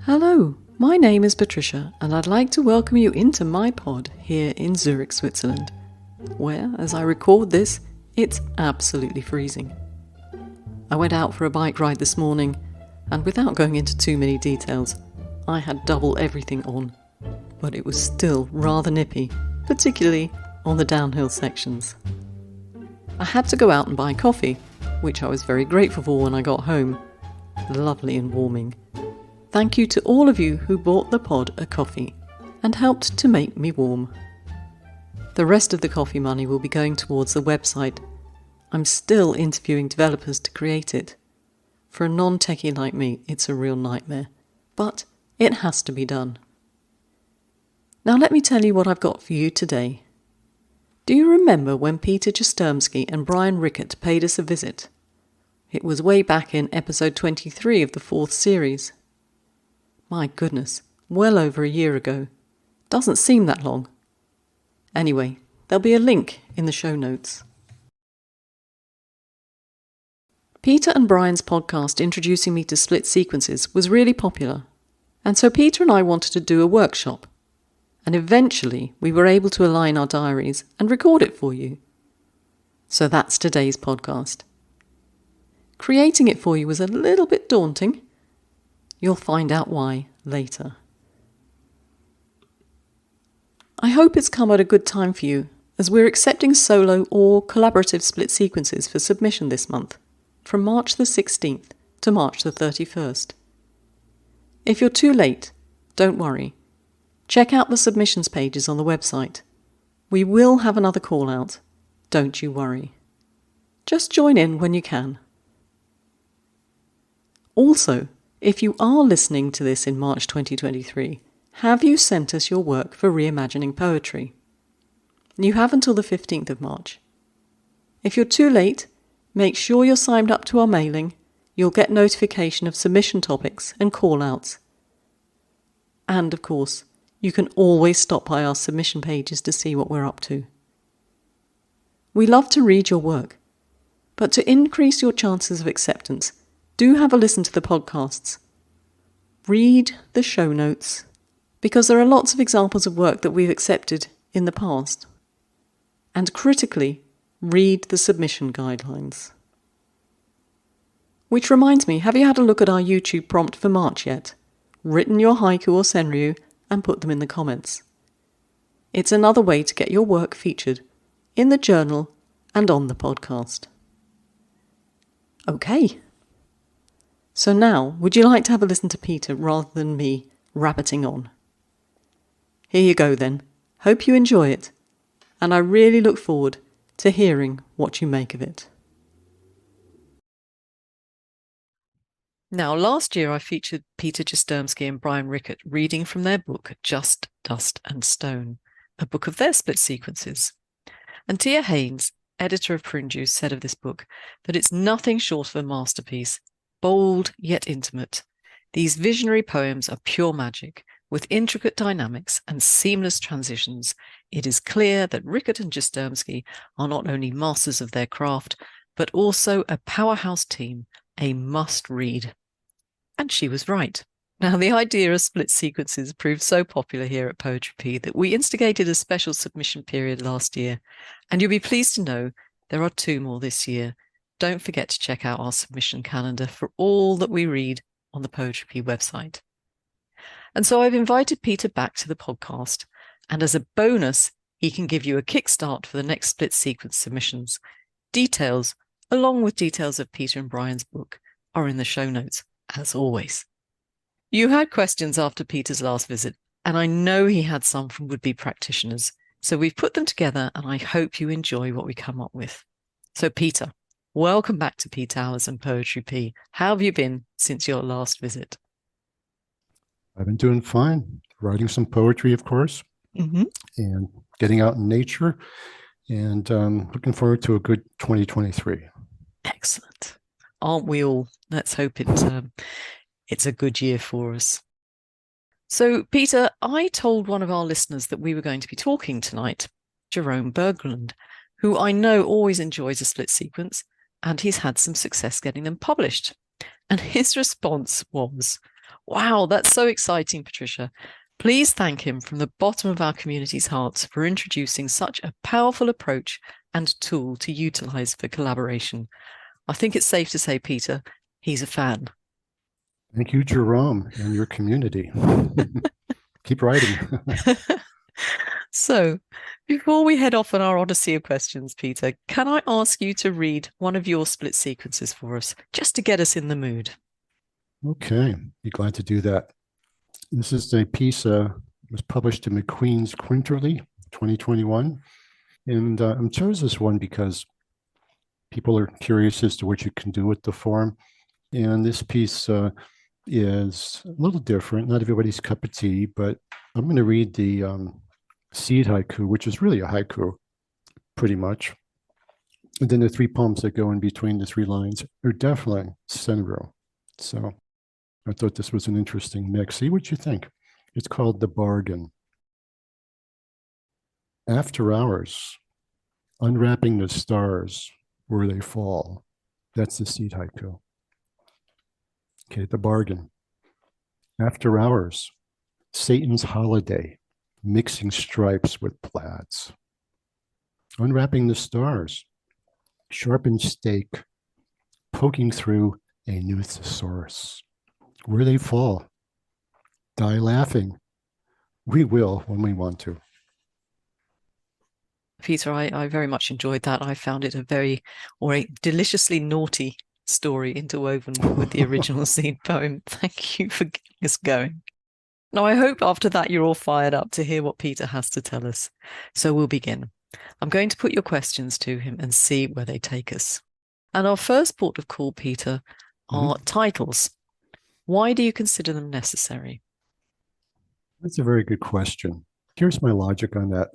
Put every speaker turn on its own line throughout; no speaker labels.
Hello, my name is Patricia and I'd like to welcome you into my pod here in Zurich, Switzerland, where, as I record this, it's absolutely freezing. I went out for a bike ride this morning and without going into too many details, I had double everything on, but it was still rather nippy, particularly on the downhill sections. I had to go out and buy coffee, which I was very grateful for when I got home. Lovely and warming. Thank you to all of you who bought the pod a coffee and helped to make me warm. The rest of the coffee money will be going towards the website. I'm still interviewing developers to create it. For a non-techie like me, it's a real nightmare, but it has to be done. Now let me tell you what I've got for you today. Do you remember when Peter Jastermsky and Brian Rickett paid us a visit? It was way back in episode 23 of the 4th series. My goodness, well over a year ago. Doesn't seem that long. Anyway, there'll be a link in the show notes. Peter and Brian's podcast introducing me to split sequences was really popular, and so Peter and I wanted to do a workshop, and eventually we were able to align our diaries and record it for you. So that's today's podcast. Creating it for you was a little bit daunting. You'll find out why later. I hope it's come at a good time for you, as we're accepting solo or collaborative split sequences for submission this month, from March the 16th to March the 31st. If you're too late, don't worry. Check out the submissions pages on the website. We will have another call out. Don't you worry. Just join in when you can. Also, if you are listening to this in March 2023, have you sent us your work for reimagining poetry? You have until the 15th of March. If you're too late, make sure you're signed up to our mailing. You'll get notification of submission topics and call-outs. And of course, you can always stop by our submission pages to see what we're up to. We love to read your work, but to increase your chances of acceptance, do have a listen to the podcasts. Read the show notes, because there are lots of examples of work that we've accepted in the past. And critically, read the submission guidelines. Which reminds me, have you had a look at our YouTube prompt for March yet? Written your haiku or senryu and put them in the comments. It's another way to get your work featured in the journal and on the podcast. Okay. So now, would you like to have a listen to Peter rather than me rabbiting on? Here you go then. Hope you enjoy it. And I really look forward to hearing what you make of it. Now, last year I featured Peter Jastermsky and Brian Rickett reading from their book Just, Dust and Stone, a book of their split sequences. And Tia Haynes, editor of Prune Juice, said of this book that it's nothing short of a masterpiece. Bold yet intimate, these visionary poems are pure magic, with intricate dynamics and seamless transitions. It is clear that Rickett and Jastermsky are not only masters of their craft, but also a powerhouse team, a must-read. And she was right. Now, the idea of split sequences proved so popular here at Poetry P that we instigated a special submission period last year, and you'll be pleased to know there are 2 more this year. Don't forget to check out our submission calendar for all that we read on the Poetry P website. And so I've invited Peter back to the podcast, and as a bonus, he can give you a kickstart for the next split sequence submissions. Details, along with details of Peter and Brian's book, are in the show notes, as always. You had questions after Peter's last visit, and I know he had some from would-be practitioners, so we've put them together, and I hope you enjoy what we come up with. So Peter, welcome back to P Towers and Poetry P. How have you been since your last visit?
I've been doing fine. Writing some poetry, of course, and getting out in nature, and looking forward to a good 2023.
Excellent. Aren't we all? Let's hope it's a good year for us. So, Peter, I told one of our listeners that we were going to be talking tonight, Jerome Berglund, who I know always enjoys a split sequence, and he's had some success getting them published. And his response was, Wow, that's so exciting, Patricia. Please thank him from the bottom of our community's hearts for introducing such a powerful approach and tool to utilize for collaboration. I think it's safe to say, Peter, he's a fan.
Thank you, Jerome, and your community. Keep writing.
So, before we head off on our Odyssey of questions, Peter, can I ask you to read one of your split sequences for us, just to get us in the mood?
Okay, be glad to do that. This is a piece was published in McQueen's Quinterly, 2021. And I chose this one because people are curious as to what you can do with the form. And this piece is a little different, not everybody's cup of tea, but I'm going to read the seed haiku, which is really a haiku, pretty much. And then the three poems that go in between the three lines are definitely senryu. So I thought this was an interesting mix. See what you think. It's called The Bargain. After hours, unwrapping the stars where they fall. That's the seed haiku. Okay, The Bargain. After hours, Satan's holiday, mixing stripes with plaids. Unwrapping the stars, sharpened stake, poking through a new thesaurus. Where they fall, die laughing. We will when we want to.
Peter, I very much enjoyed that. I found it a deliciously naughty story interwoven with the original seed poem. Thank you for getting us going. Now, I hope after that you're all fired up to hear what Peter has to tell us. So we'll begin. I'm going to put your questions to him and see where they take us. And our first port of call, Peter, are titles. Why do you consider them necessary?
That's a very good question. Here's my logic on that.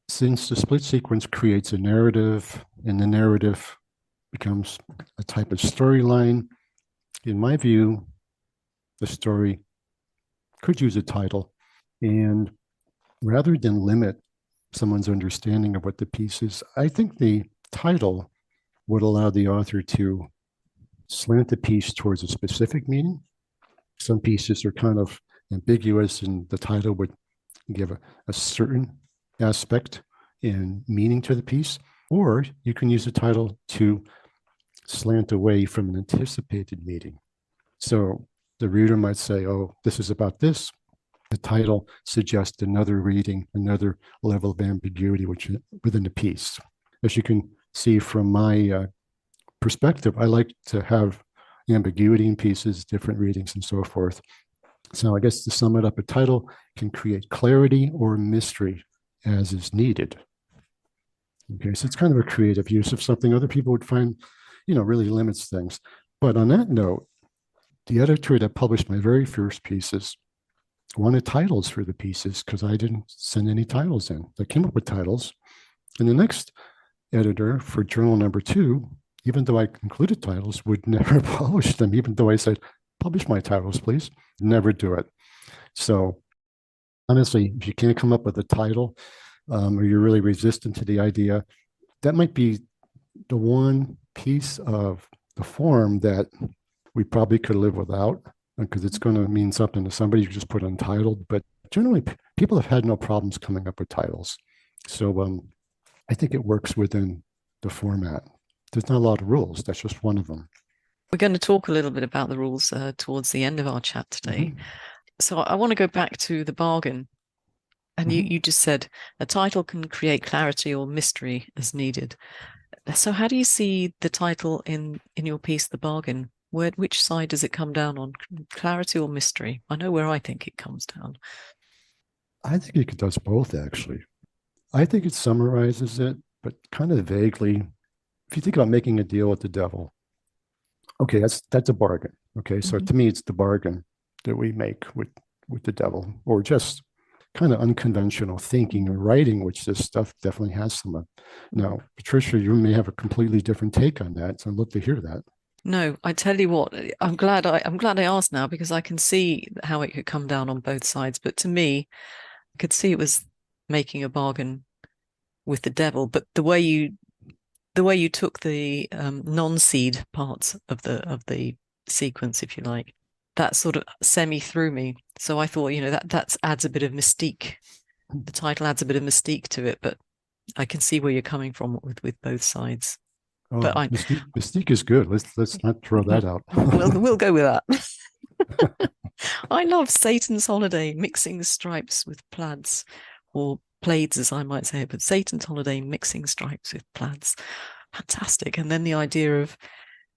Since the split sequence creates a narrative, and the narrative becomes a type of storyline, in my view, the story could use a title. And rather than limit someone's understanding of what the piece is, I think the title would allow the author to slant the piece towards a specific meaning. Some pieces are kind of ambiguous, and the title would give a certain aspect and meaning to the piece. Or you can use the title to slant away from an anticipated meaning. So the reader might say, oh, this is about this. The title suggests another reading, another level of ambiguity within the piece. As you can see from my perspective, I like to have ambiguity in pieces, different readings, and so forth. So I guess to sum it up, a title can create clarity or mystery as is needed. Okay, so it's kind of a creative use of something other people would find, really limits things. But on that note, the editor that published my very first pieces wanted titles for the pieces because I didn't send any titles in. They came up with titles. And the next editor for journal number 2, even though I included titles, would never publish them, even though I said, publish my titles, please. Never do it. So honestly, if you can't come up with a title or you're really resistant to the idea, that might be the one piece of the form that we probably could live without because it's going to mean something to somebody. You just put untitled, but generally people have had no problems coming up with titles. So I think it works within the format. There's not a lot of rules. That's just one of them.
We're going to talk a little bit about the rules towards the end of our chat today. So I want to go back to the bargain. And you just said a title can create clarity or mystery as needed. So how do you see the title in your piece, The Bargain? Which side does it come down on, clarity or mystery? I know where I think it comes down.
I think it does both, actually. I think it summarizes it, but kind of vaguely. If you think about making a deal with the devil, okay, that's a bargain. Okay, so to me, it's the bargain that we make with the devil, or just kind of unconventional thinking and writing, which this stuff definitely has some of. Now, Patricia, you may have a completely different take on that, so I'd love to hear that.
No, I tell you what, I'm glad I asked now because I can see how it could come down on both sides. But to me, I could see it was making a bargain with the devil. But the way you took the non-seed parts of the sequence, if you like, that sort of semi threw me. So I thought, that adds a bit of mystique. The title adds a bit of mystique to it, but I can see where you're coming from with both sides. But
Oh, Mystique is good. Let's not throw that out.
we'll go with that. I love Satan's Holiday, mixing stripes with plaids, or plaids, as I might say, but Satan's Holiday, mixing stripes with plaids. Fantastic. And then the idea of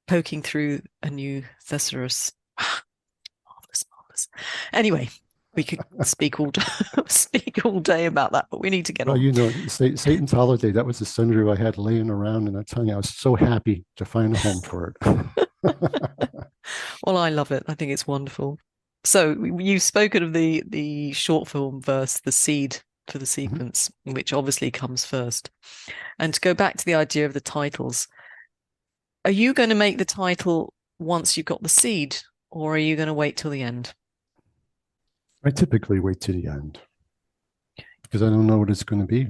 poking through a new thesaurus. Marvelous, marvelous. Anyway, we could speak all day about that, but we need to get
Well,
on.
Satan's Holiday, that was the senryu I had laying around, and I tell you, I was so happy to find a home for it.
Well, I love it. I think it's wonderful. So you've spoken of the short film verse, the seed for the sequence, which obviously comes first. And to go back to the idea of the titles, are you going to make the title once you've got the seed, or are you going to wait till the end?
I typically wait to the end because I don't know what it's going to be.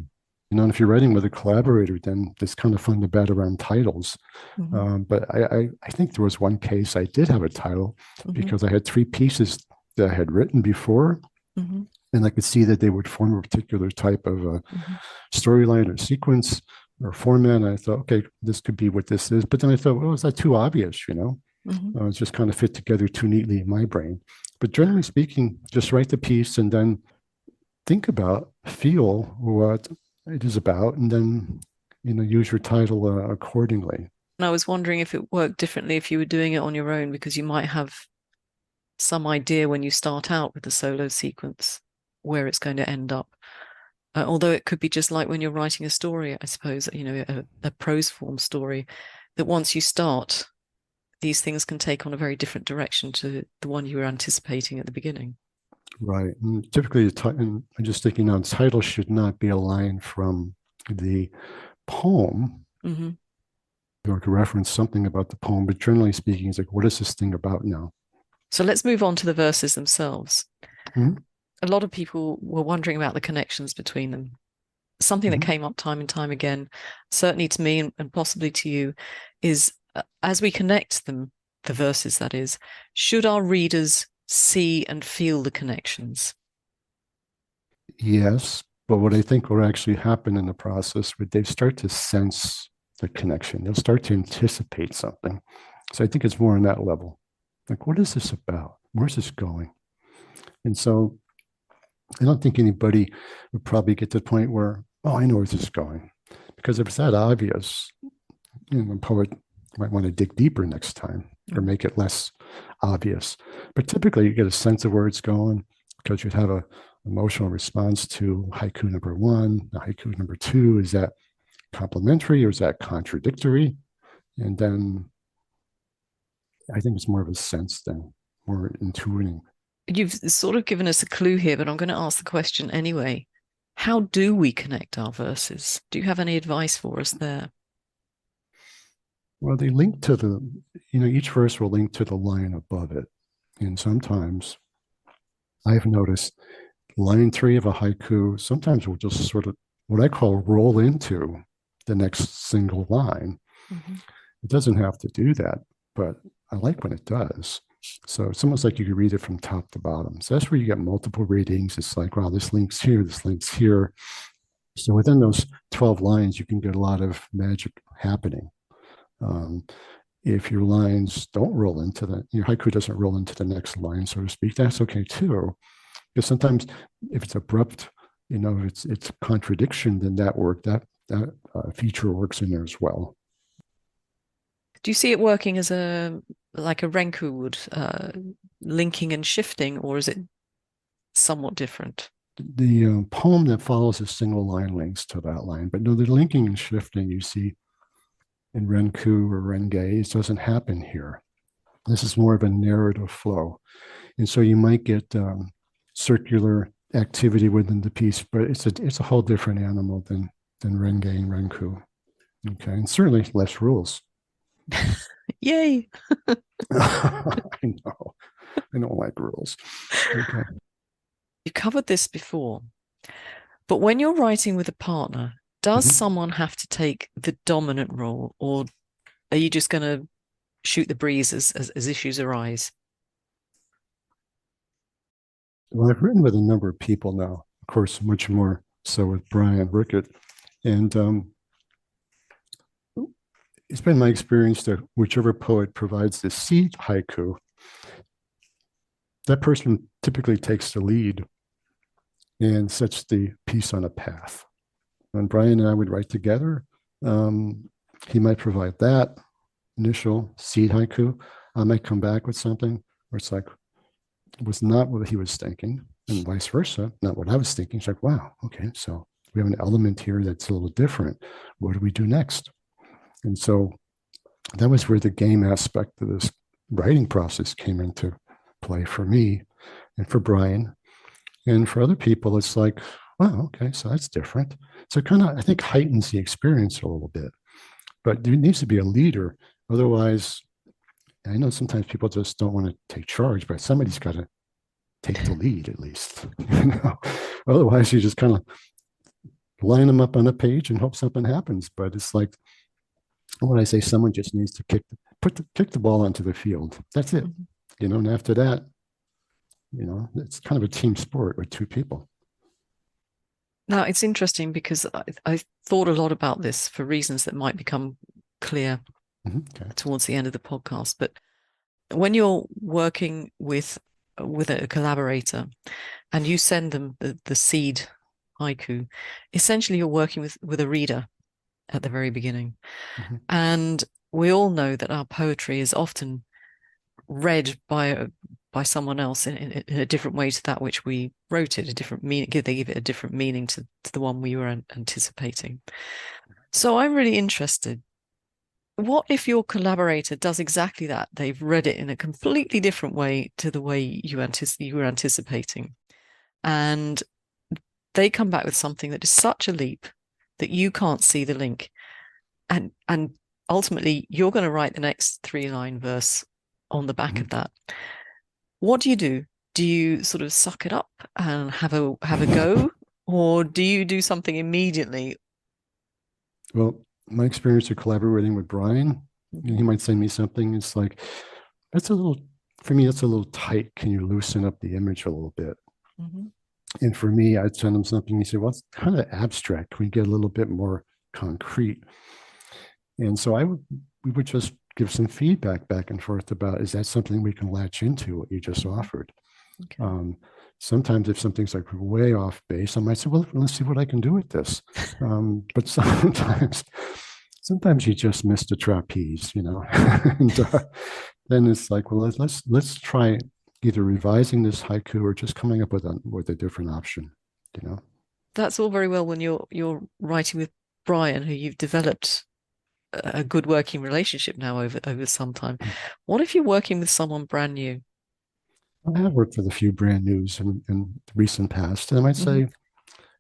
And if you're writing with a collaborator, then it's kind of fun to bat around titles. But I think there was one case I did have a title because I had three pieces that I had written before, and I could see that they would form a particular type of a storyline or sequence or format. And I thought, okay, this could be what this is. But then I thought, well, is that too obvious? It's just kind of fit together too neatly in my brain. But generally speaking, just write the piece and then think about, feel what it is about, and then use your title accordingly.
And I was wondering if it worked differently if you were doing it on your own, because you might have some idea when you start out with the solo sequence where it's going to end up. Although it could be just like when you're writing a story, I suppose, a prose form story, that once you start, these things can take on a very different direction to the one you were anticipating at the beginning.
Right. And typically, and I'm just thinking now, the title should not be a line from the poem. Or to reference something about the poem, but generally speaking, it's like, what is this thing about now?
So let's move on to the verses themselves. A lot of people were wondering about the connections between them. Something that came up time and time again, certainly to me and possibly to you, is as we connect them, the verses that is, should our readers see and feel the connections?
Yes, but what I think will actually happen in the process, would they start to sense the connection. They'll start to anticipate something. So I think it's more on that level. Like, what is this about? Where's this going? And so I don't think anybody would probably get to the point where, oh, I know where this is going. Because if it's that obvious, the poet might want to dig deeper next time or make it less obvious. But typically you get a sense of where it's going because you'd have an emotional response to haiku number one. The haiku number two, is that complementary or is that contradictory? And then I think it's more of a sense than more intuiting.
You've sort of given us a clue here, but I'm going to ask the question anyway. How do we connect our verses? Do you have any advice for us there?
Well, they link to each verse will link to the line above it. And sometimes I've noticed line three of a haiku sometimes will just sort of what I call roll into the next single line. It doesn't have to do that, but I like when it does. So it's almost like you could read it from top to bottom. So that's where you get multiple readings. It's like, wow, this links here, this links here. So within those 12 lines, you can get a lot of magic happening. If your lines don't roll into your haiku doesn't roll into the next line, so to speak, that's okay too. Because sometimes if it's abrupt, it's contradiction, then that feature works in there as well.
Do you see it working as like a renku would, linking and shifting, or is it somewhat different?
The poem that follows a single line links to that line, but no, the linking and shifting you see in renku or renge, it doesn't happen here. This is more of a narrative flow. And so you might get circular activity within the piece, but it's a whole different animal than renge and renku. Okay, and certainly less rules.
Yay!
I know. I don't like rules. Okay.
You covered this before, but when you're writing with a partner, does someone have to take the dominant role, or are you just going to shoot the breeze as issues arise?
Well, I've written with a number of people now, of course, much more so with Brian Rickett. And it's been my experience that whichever poet provides the seed haiku, that person typically takes the lead and sets the piece on a path. When Brian and I would write together, he might provide that initial seed haiku. I might come back with something where it's like, it was not what he was thinking, and vice versa, not what I was thinking. It's like, wow, okay, so we have an element here that's a little different. What do we do next? And so that was where the game aspect of this writing process came into play for me and for Brian. And for other people, it's like, wow, okay, so that's different. So it kind of, I think, heightens the experience a little bit. But there needs to be a leader. Otherwise, I know sometimes people just don't want to take charge, but somebody's got to take the lead at least. You know? Otherwise, you just kind of line them up on a page and hope something happens. But it's like when I say someone just needs to kick the ball onto the field. That's it.
Mhm.
You know, and after that, you know, it's kind of a team sport with two people.
Now, it's interesting because I thought a lot about this for reasons that might become clear
Okay.
towards the end of the podcast. But when you're working with a collaborator and you send them the seed haiku, essentially you're working with a reader at the very beginning.
Mhm.
And we all know that our poetry is often read by someone else in a different way to that which we wrote it, a different meaning. They give it a different meaning to the one we were anticipating. So I'm really interested. What if your collaborator does exactly that? They've read it in a completely different way to the way you were anticipating, and they come back with something that is such a leap that you can't see the link, and ultimately you're going to write the next 3-line verse on the back
Mhm.
of that. What do you do? Do you sort of suck it up and have a go, or do you do something immediately?
Well, my experience of collaborating with Brian,
Mhm.
he might send me something. It's like, that's a little, for me, that's a little tight. Can you loosen up the image a little bit?
Mhm.
And for me, I'd send him something. He said, well, it's kind of abstract. Can we get a little bit more concrete? And so we would just give some feedback back and forth about, is that something we can latch into what you just
Mhm.
offered?
Okay.
Um, Sometimes if something's like way off base, I might say, well, let's see what I can do with this. But sometimes you just miss the trapeze, you know. And then it's like, well, let's try either revising this haiku or just coming up with a different option, you know.
That's all very well when you're writing with Brian, who you've developed a good working relationship now over some time. What if you're working with someone brand new?
I have worked with a few brand news in the recent past, and I might
Hmm.
say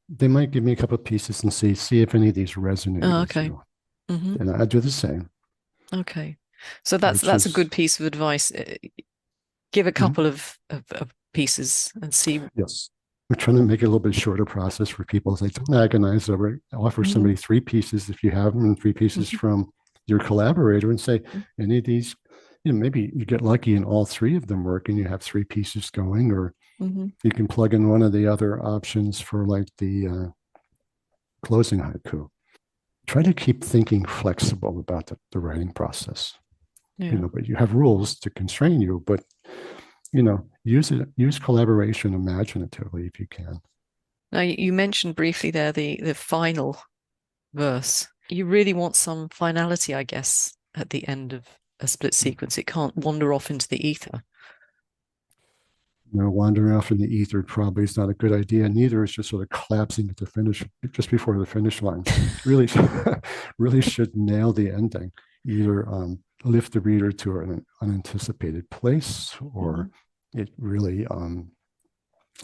they might give me a couple of pieces and see if any of these resonate
Oh,
with
okay.
you.
Hmm.
And I do the same,
Okay. So
which
that's a
is
good piece of advice. Give a
mhm,
couple of pieces and see.
yes. We're trying to make it a little bit shorter process for people. So don't agonize over it. Offer
Hmm.
somebody three pieces if you have them, and three pieces
Hmm.
from your collaborator, and say any of these. You know, maybe you get lucky and all three of them work, and you have three pieces going, or
Hmm.
you can plug in one of the other options for like the closing haiku. Try to keep thinking flexible about the writing process. You
Yeah.
know, but you have rules to constrain you, but you know, use collaboration imaginatively if you can.
Now you mentioned briefly there the final verse. You really want some finality, I guess, at the end of a split sequence. It can't wander off into the ether.
You know, wandering off in the ether probably is not a good idea. Neither is just sort of collapsing at the finish, just before the finish line. Really, really should nail the ending. Either lift the reader to an unanticipated place,
Hmm.
or it really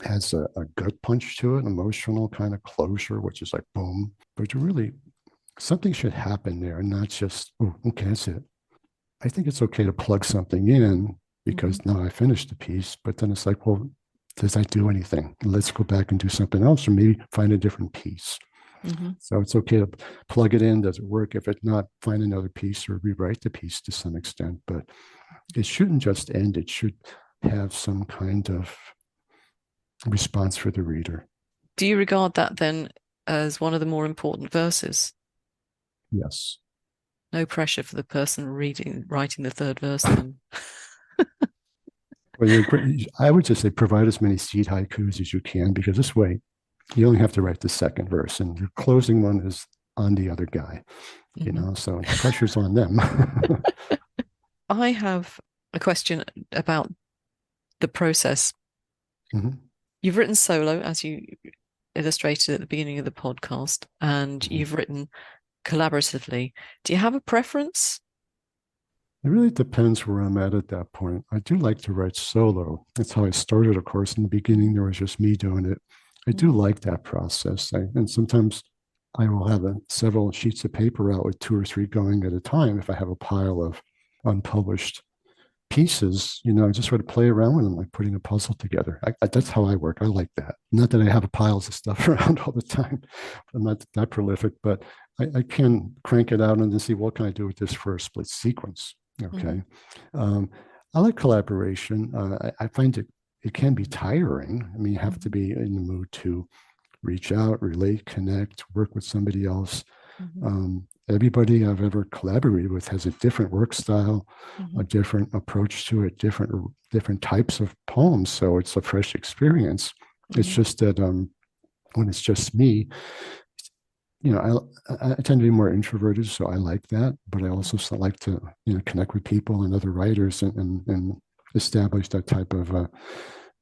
has a gut punch to it, emotional kind of closure, which is like boom. But you really, something should happen there, and not just, oh, okay, that's it. I think it's okay to plug something in
Hmm.
because now I finished the piece, but then it's like, well, does that do anything? Let's go back and do something else, or maybe find a different piece.
Hmm.
So it's okay to plug it in. Does it work? If it not, find another piece or rewrite the piece to some extent. But it shouldn't just end. It should have some kind of response for the reader.
Do you regard that then as one of the more important verses?
Yes.
No pressure for the person writing the third verse then.
Well, I would just say provide as many seed haikus as you can, because this way you only have to write the second verse, and your closing one is on the other guy,
Mm-hmm.
so the pressure's on them.
I have a question about the process.
Mm-hmm.
You've written solo, as you illustrated at the beginning of the podcast, and
Mm-hmm.
you've written collaboratively. Do you have a preference?
It really depends where I'm at that point. I do like to write solo. That's how I started, of course. In the beginning, there was just me doing it. I do
Mm-hmm.
like that process. And sometimes I will have several sheets of paper out with two or three going at a time if I have a pile of unpublished pieces. I just sort of play around with them, like putting a puzzle together. That's how I work. I like that. Not that I have piles of stuff around all the time. I'm not that prolific, but I can crank it out and then see what can I do with this for a split sequence.
Mm-hmm.
Okay. Um, I like collaboration. I find it can be tiring. I mean, you have to be in the mood to reach out, relate, connect, work with somebody else.
Mm-hmm.
Everybody I've ever collaborated with has a different work style,
Mm-hmm.
a different approach to it, different types of poems. So it's a fresh experience. It's
Mm-hmm.
just that when it's just me, I tend to be more introverted, so I like that. But I also like to connect with people and other writers and establish that type of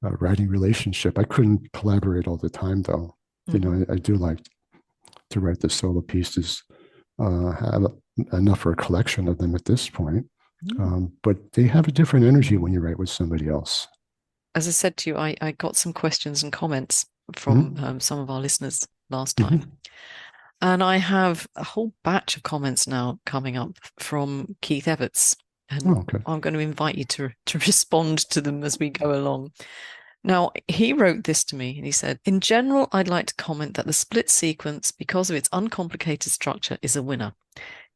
writing relationship. I couldn't collaborate all the time, though.
Mm-hmm.
I do like to write the solo pieces. Have enough for a collection of them at this point.
Mm.
But they have a different energy when you write with somebody else.
As I said to you, I got some questions and comments from
Mm-hmm.
some of our listeners last time.
Mm-hmm.
And I have a whole batch of comments now coming up from Keith Everts. And
Oh, okay.
I'm going to invite you to respond to them as we go along. Now, he wrote this to me and he said, in general, I'd like to comment that the split sequence, because of its uncomplicated structure, is a winner.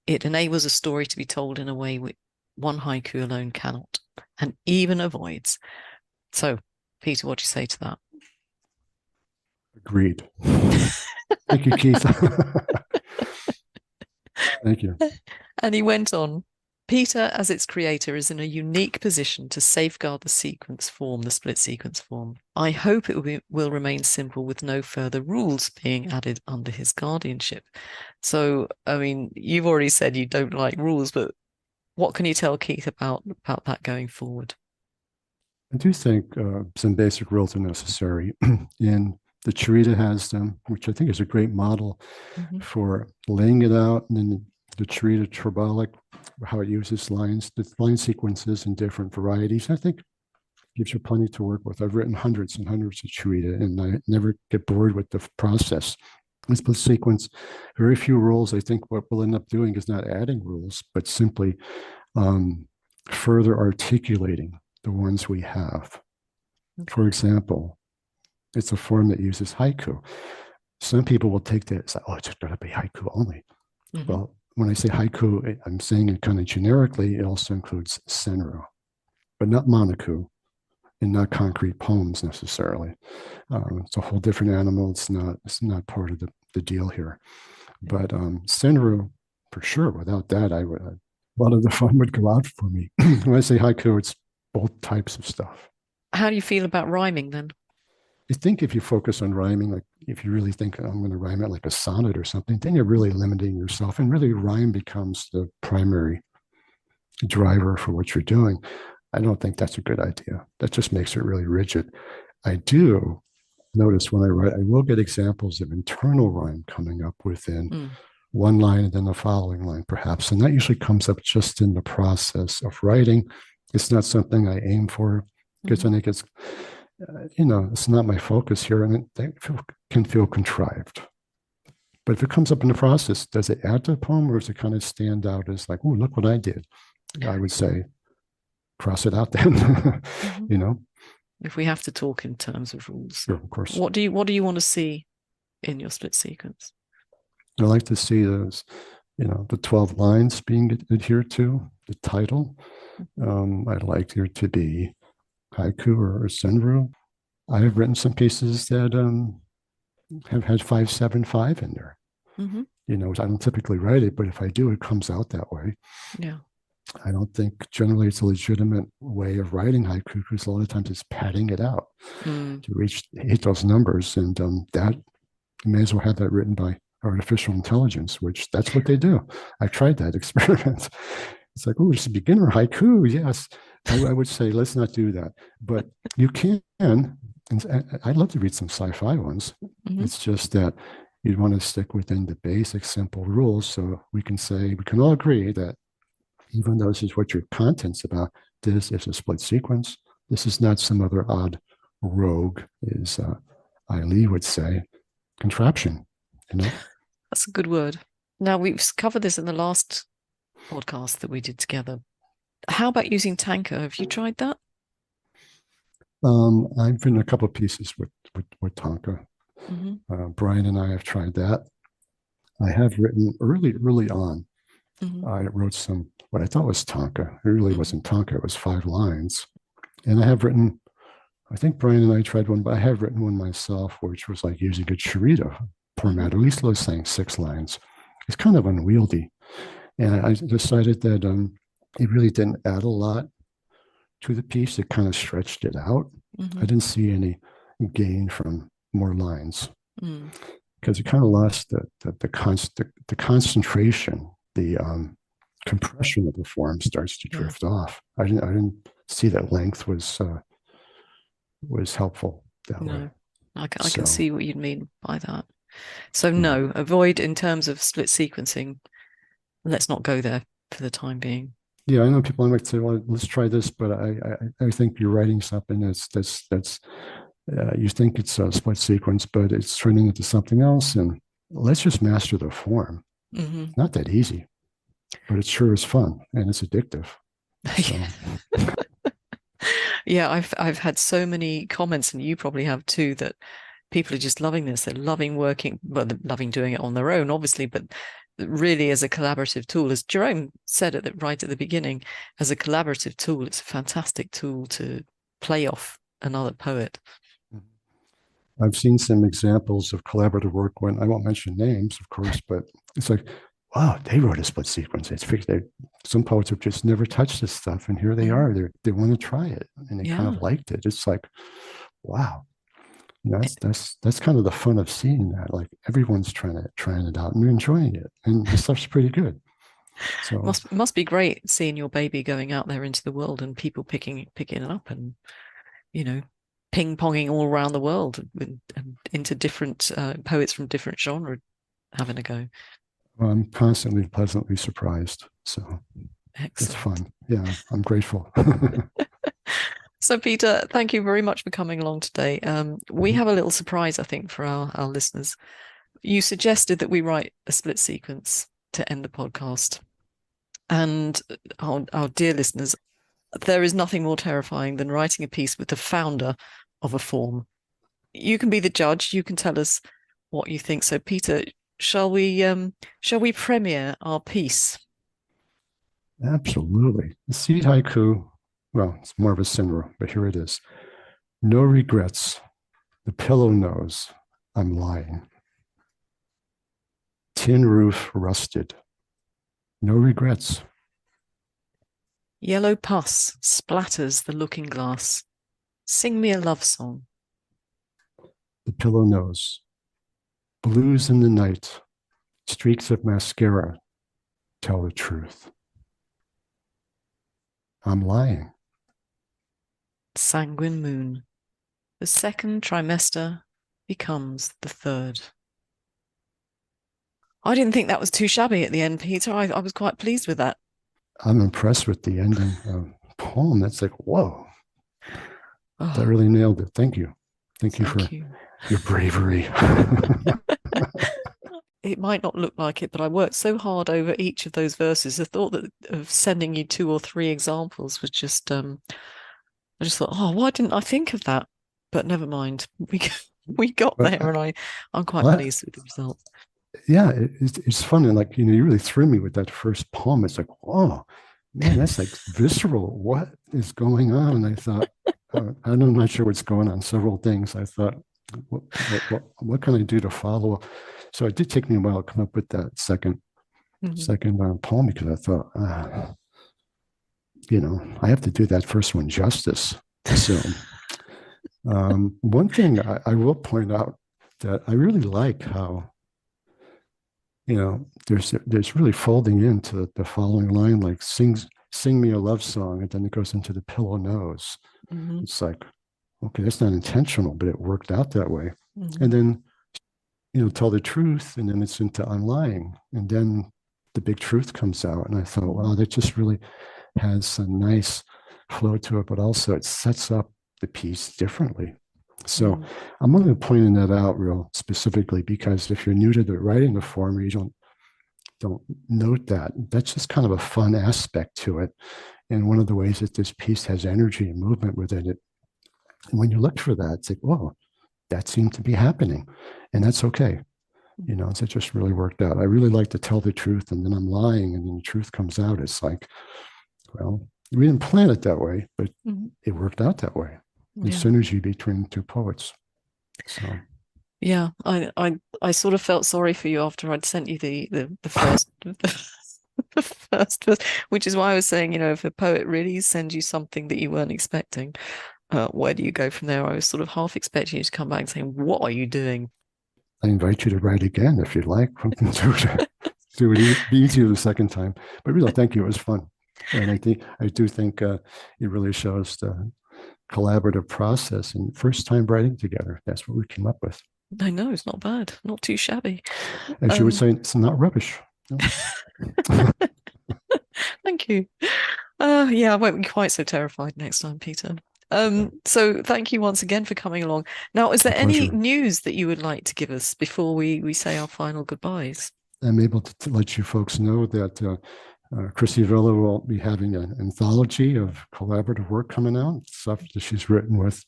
It enables a story to be told in a way which one haiku alone cannot, and even avoids. So, Peter, what do you say to that?
Agreed. Thank you, Keith. Thank you.
And he went on, Peter, as its creator, is in a unique position to safeguard the sequence form, the split sequence form. I hope it will remain simple with no further rules being added under his guardianship. So, I mean, you've already said you don't like rules, but what can you tell Keith about that going forward?
I do think some basic rules are necessary. And the Charita has them, which I think is a great model
Mm-hmm.
for laying it out. And then the Charita Tribalic, how it uses lines, the line sequences in different varieties. I think gives you plenty to work with. I've written hundreds and hundreds of Charita, and I never get bored with the process. This sequence, very few rules. I think what we'll end up doing is not adding rules, but simply further articulating the ones we have.
Okay.
For example, it's a form that uses haiku. Some people will take that as like, oh, it's just going to be haiku only.
Mm-hmm.
Well, when I say haiku, I'm saying it kind of generically. It also includes senryu, but not monoku and not concrete poems necessarily. It's a whole different animal. It's not part of the deal here. But senryu, for sure. Without that, a lot of the fun would go out for me. When I say haiku, it's both types of stuff.
How do you feel about rhyming then?
I think if you focus on rhyming, like if you really think I'm going to rhyme it like a sonnet or something, then you're really limiting yourself. And really, rhyme becomes the primary driver for what you're doing. I don't think that's a good idea. That just makes it really rigid. I do notice when I write, I will get examples of internal rhyme coming up within one line and then the following line, perhaps. And that usually comes up just in the process of writing. It's not something I aim for because I think it's, it's not my focus here, and it can feel contrived. But if it comes up in the process, does it add to the poem, or does it kind of stand out as like, oh, look what I did? I would say, cross it out then.
Mm-hmm. If we have to talk in terms of rules,
sure, of course.
What do you want to see in your split sequence?
I like to see those, the 12 lines being adhered to, the title. I'd like there to be haiku or senryu. I have written some pieces that have had 575 in there.
Mm-hmm.
You know, I don't typically write it, but if I do, it comes out that way.
Yeah.
I don't think generally it's a legitimate way of writing haiku because a lot of times it's padding it out
Mm.
to hit those numbers, and that you may as well have that written by artificial intelligence, which that's what they do. I tried that experiment. It's like, oh, it's a beginner haiku. Yes, I would say let's not do that, but you can. And I'd love to read some sci-fi ones.
Mm-hmm.
It's just that you'd want to stick within the basic, simple rules, so we can all agree that even though this is what your content's about, this is a split sequence. This is not some other odd rogue, as Ali would say, contraption. You know.
That's a good word. Now, we've covered this in the last podcast that we did together. How about using Tanker? Have you tried that?
I've written a couple of pieces with Tonka.
Mm-hmm.
Brian and I have tried that. I have written early on.
Mm-hmm.
I wrote some what I thought was Tonka. It really
Mm-hmm.
wasn't Tonka. It was 5 lines. And I have written, I think Brian and I tried one, but I have written one myself, which was like using a charita format. At least I was saying 6 lines. It's kind of unwieldy. And I decided that it really didn't add a lot to the piece. It kind of stretched it out.
Mm-hmm.
I didn't see any gain from more lines because it kind of lost the concentration, the compression of the form starts to drift off. I didn't see that length was helpful that way.
I can see what you'd mean by that. So no, avoid in terms of split sequencing. Let's not go there for the time being. Yeah,
I know people might say, "Well, let's try this," but I think you're writing something that's you think it's a split sequence, but it's turning into something else, and let's just master the form.
Mm-hmm.
Not that easy, but it sure is fun and it's addictive. So.
Yeah, I've had so many comments, and you probably have too, that people are just loving this. They're loving working, well, they're loving doing it on their own, obviously, but really as a collaborative tool, as Jerome said right at the beginning, as a collaborative tool, it's a fantastic tool to play off another poet.
I've seen some examples of collaborative work when I won't mention names, of course, but it's like, wow, they wrote a split sequence. It's some poets have just never touched this stuff, and here they are. They want to try it, and they kind of liked it. It's like, wow, you know, that's kind of the fun of seeing that. Like everyone's trying it out, and you're enjoying it, and the stuff's pretty good. So
must be great seeing your baby going out there into the world and people picking it up and, you know, ping-ponging all around the world and into different poets from different genres having a go.
I'm constantly pleasantly surprised. So
excellent.
It's fun. Yeah, I'm grateful.
So, Peter, thank you very much for coming along today. We have a little surprise, I think, for our listeners. You suggested that we write a split sequence to end the podcast. And our dear listeners, there is nothing more terrifying than writing a piece with the founder of a form. You can be the judge. You can tell us what you think. So, Peter, shall we premiere our piece?
Absolutely. The seed haiku, well, it's more of a senryu, but here it is. No regrets. The pillow knows I'm lying. Tin roof rusted. No regrets.
Yellow pus splatters the looking glass. Sing me a love song.
The pillow knows. Blues in the night. Streaks of mascara tell the truth. I'm lying.
Sanguine moon. The second trimester becomes the third. I didn't think that was too shabby at the end, Peter. I was quite pleased with that.
I'm impressed with the ending poem. That's like, whoa. Oh. That really nailed it. Thank you. Thank you for your bravery.
It might not look like it, but I worked so hard over each of those verses. The thought of sending you 2 or 3 examples was just, I just thought, oh, why didn't I think of that? But never mind. We got there, and I'm quite pleased with the result.
Yeah, it's fun. And like, you know, you really threw me with that first poem. It's like, oh, man, that's like visceral. What is going on? And I thought, I'm not sure what's going on. Several things. I thought, what can I do to follow up? So it did take me a while to come up with that second poem because I thought, I have to do that first one justice. So one thing I will point out that I really like how, there's really folding into the following line, like sing me a love song, and then it goes into the pillow nose.
Mm-hmm.
It's like, okay, that's not intentional, but it worked out that way.
Mm-hmm.
And then, tell the truth, and then it's into I'm lying. And then the big truth comes out. And I thought, wow, that just really has a nice flow to it, but also it sets up the piece differently. So I'm only pointing that out real specifically because if you're new to the writing the form, or you don't note that, that's just kind of a fun aspect to it. And one of the ways that this piece has energy and movement within it. And when you look for that, it's like, whoa, that seemed to be happening. And that's okay. So it just really worked out. I really like to tell the truth, and then I'm lying, and then the truth comes out. It's like, well, we didn't plan it that way, but it worked out that way. The synergy between two poets. So
yeah, I sort of felt sorry for you after I'd sent you the first the first verse, which is why I was saying, if a poet really sends you something that you weren't expecting, where do you go from there? I was sort of half expecting you to come back and saying, "What are you doing?"
I invite you to write again if you'd like. Do it be easier the second time. But really, thank you. It was fun, and I do think it really shows the collaborative process and first time writing together. That's what we came up with.
I know, it's not bad, not too shabby.
As you would say, it's not rubbish.
Thank you. Yeah, I won't be quite so terrified next time, Peter. So thank you once again for coming along. Now, is there any news that you would like to give us before we say our final goodbyes?
I'm able to let you folks know that Chrissy Villa will be having an anthology of collaborative work coming out, stuff that she's written with,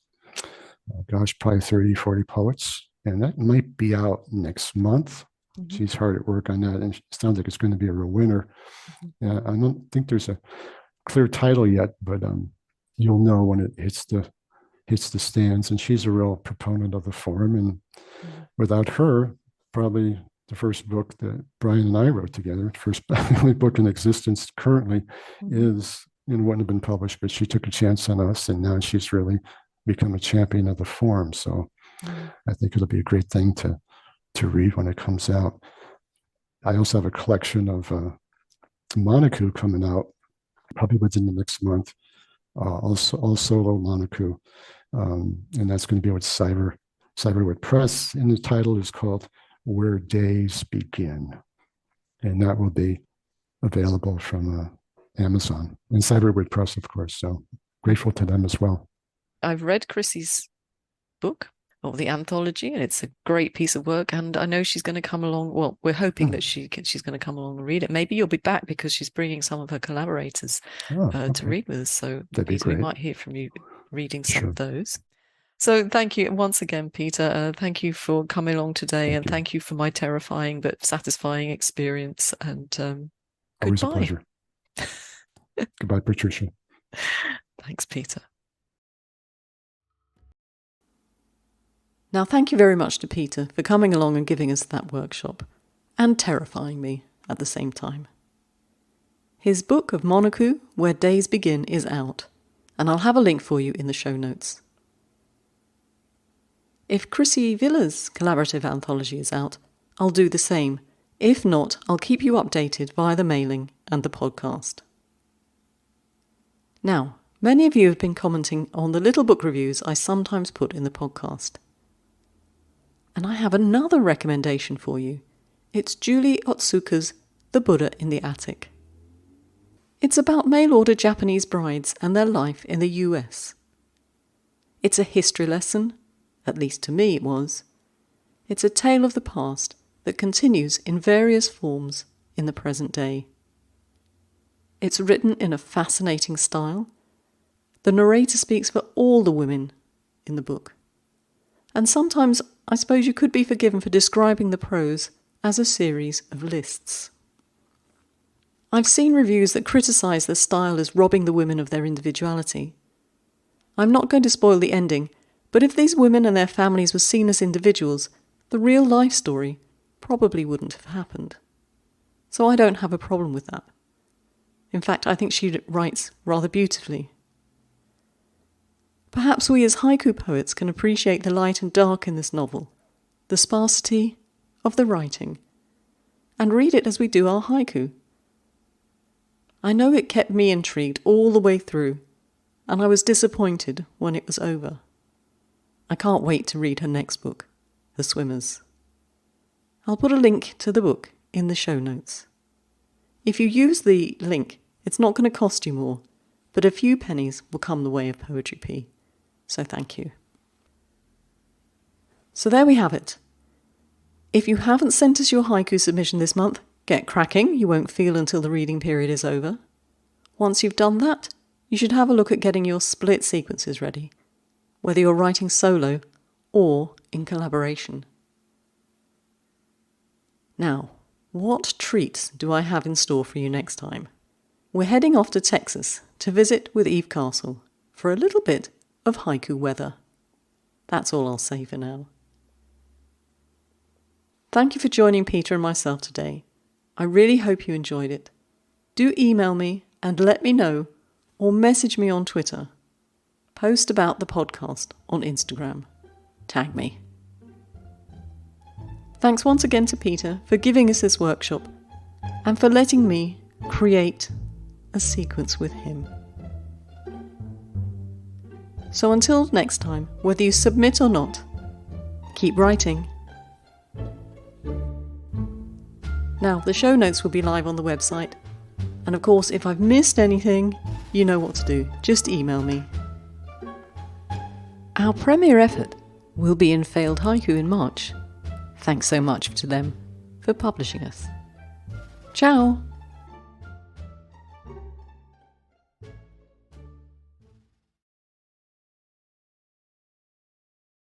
probably 30, 40 poets. And that might be out next month. She's hard at work on that, and it sounds like it's going to be a real winner. I don't think there's a clear title yet, but you'll know when it hits the stands. And she's a real proponent of the form. And without her, probably the first book that Brian and I wrote together, the first only book in existence currently, wouldn't have been published, but she took a chance on us, and now she's really become a champion of the form. So I think it'll be a great thing to read when it comes out. I also have a collection of Monaku coming out probably within the next month, all solo Monaku, and that's going to be with Cyberwood Press, and the title is called Where Days Begin, and that will be available from Amazon and Cyberwood Press, of course. So grateful to them as well.
I've read Chrissy's book, or the anthology, and it's a great piece of work. And I know she's going to come along. Well, we're hoping that she's going to come along and read it. Maybe you'll be back because she's bringing some of her collaborators to read with us. So we might hear from you reading some of those. So thank you once again, Peter. Thank you for coming along today, and thank you for my terrifying but satisfying experience. And
always
goodbye.
A pleasure. Goodbye, Patricia.
Thanks, Peter. Now, thank you very much to Peter for coming along and giving us that workshop, and terrifying me at the same time. His book of Monaku, Where Days Begin, is out, and I'll have a link for you in the show notes. If Chrissy Villa's collaborative anthology is out, I'll do the same. If not, I'll keep you updated via the mailing and the podcast. Now, many of you have been commenting on the little book reviews I sometimes put in the podcast. And I have another recommendation for you. It's Julie Otsuka's The Buddha in the Attic. It's about mail-order Japanese brides and their life in the US. It's a history lesson, at least to me it was. It's a tale of the past that continues in various forms in the present day. It's written in a fascinating style. The narrator speaks for all the women in the book. And sometimes I suppose you could be forgiven for describing the prose as a series of lists. I've seen reviews that criticise the style as robbing the women of their individuality.
I'm not going to spoil the ending, but if these women and their families were seen as individuals, the real life story probably wouldn't have happened. So I don't have a problem with that. In fact, I think she writes rather beautifully. Perhaps we as haiku poets can appreciate the light and dark in this novel, the sparsity of the writing, and read it as we do our haiku. I know it kept me intrigued all the way through, and I was disappointed when it was over. I can't wait to read her next book, The Swimmers. I'll put a link to the book in the show notes. If you use the link, it's not going to cost you more, but a few pennies will come the way of Poetry P. So thank you. So there we have it. If you haven't sent us your haiku submission this month, get cracking. You won't feel until the reading period is over. Once you've done that, you should have a look at getting your split sequences ready, whether you're writing solo or in collaboration. Now, what treats do I have in store for you next time? We're heading off to Texas to visit with Eve Castle for a little bit of haiku weather. That's all I'll say for now. Thank you for joining Peter and myself today. I really hope you enjoyed it. Do email me and let me know, or message me on Twitter. Post about the podcast on Instagram. Tag me. Thanks once again to Peter for giving us this workshop and for letting me create a sequence with him. So until next time, whether you submit or not, keep writing. Now, the show notes will be live on the website. And of course, if I've missed anything, you know what to do. Just email me. Our premiere effort will be in Failed Haiku in March. Thanks so much to them for publishing us. Ciao!